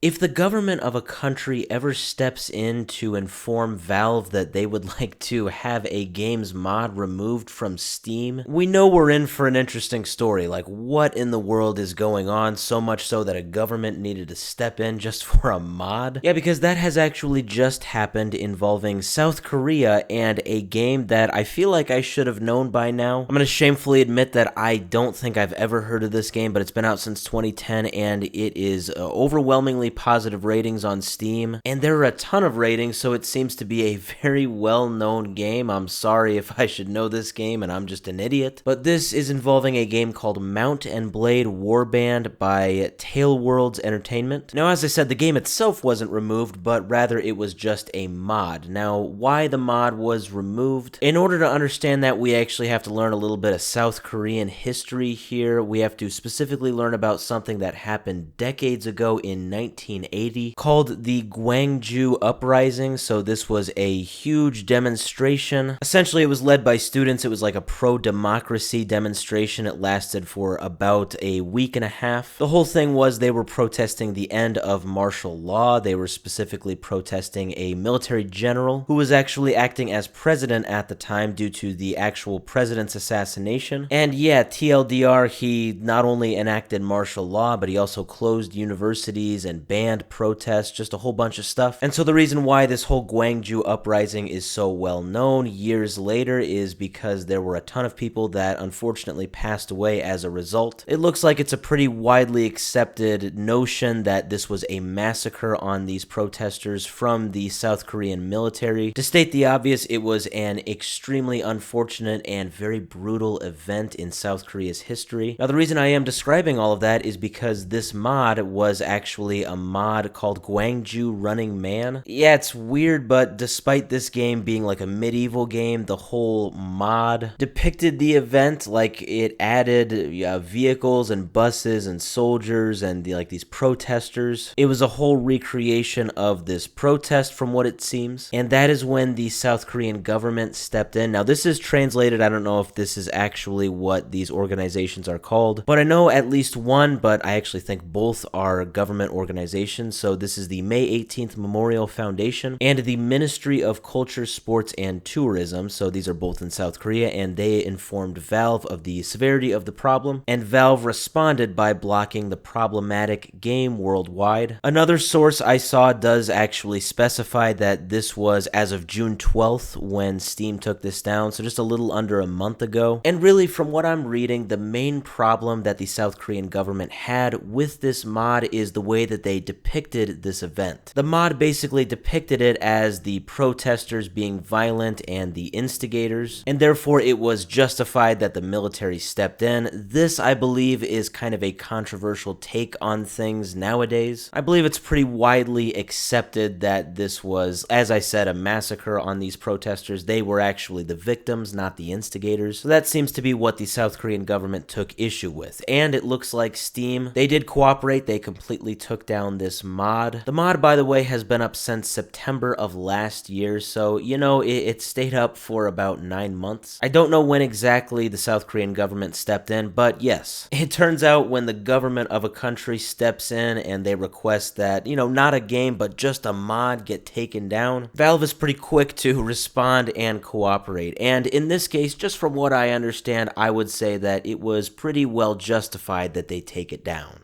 If the government of a country ever steps in to inform Valve that they would like to have a game's mod removed from Steam, we know we're in for an interesting story. Like, what in the world is going on? So much so that a government needed to step in just for a mod? Yeah, because that has actually just happened involving South Korea and a game that I feel like I should have known by now. I'm gonna shamefully admit that I don't think I've ever heard of this game, but it's been out since 2010 and it is overwhelmingly positive ratings on Steam, and there are a ton of ratings, so it seems to be a very well-known game. I'm sorry if I should know this game and I'm just an idiot, but this is involving a game called Mount and Blade Warband by Tailworlds Entertainment. Now, as I said, the game itself wasn't removed, but rather it was just a mod. Now, why the mod was removed? In order to understand that, we actually have to learn a little bit of South Korean history here. We have to specifically learn about something that happened decades ago in 1980 called the Gwangju Uprising. So this was a huge demonstration. Essentially, it was led by students. It was like a pro-democracy demonstration. It lasted for about a week and a half. The whole thing was they were protesting the end of martial law. They were specifically protesting a military general who was actually acting as president at the time due to the actual president's assassination. And yeah, TLDR, he not only enacted martial law, but he also closed universities and banned protests, just a whole bunch of stuff. And so the reason why this whole Gwangju Uprising is so well known years later is because there were a ton of people that unfortunately passed away as a result. It looks like it's a pretty widely accepted notion that this was a massacre on these protesters from the South Korean military. To state the obvious, it was an extremely unfortunate and very brutal event in South Korea's history. Now, the reason I am describing all of that is because this mod was actually a mod called Gwangju Running Man. Yeah, it's weird, but despite this game being like a medieval game, the whole mod depicted the event like it added vehicles and buses and soldiers and these protesters. It was a whole recreation of this protest from what it seems, and that is when the South Korean government stepped in. Now, this is translated. I don't know if this is actually what these organizations are called, but I know at least one, but I actually think both are government organizations. So this is the May 18th Memorial Foundation and the Ministry of Culture, Sports, and Tourism. So these are both in South Korea, and they informed Valve of the severity of the problem, and Valve responded by blocking the problematic game worldwide. Another source I saw does actually specify that this was as of June 12th when Steam took this down, so just a little under a month ago. And really, from what I'm reading, the main problem that the South Korean government had with this mod is the way that they depicted this event. The mod basically depicted it as the protesters being violent and the instigators, and therefore it was justified that the military stepped in. This, I believe, is kind of a controversial take on things nowadays. I believe it's pretty widely accepted that this was, as I said, a massacre on these protesters. They were actually the victims, not the instigators. So that seems to be what the South Korean government took issue with. And it looks like Steam, they did cooperate. They completely took down this mod. The mod, by the way, has been up since September of last year, so, you know, it stayed up for about 9 months. I don't know when exactly the South Korean government stepped in, but yes. It turns out when the government of a country steps in and they request that, you know, not a game, but just a mod get taken down, Valve is pretty quick to respond and cooperate. And in this case, just from what I understand, I would say that it was pretty well justified that they take it down.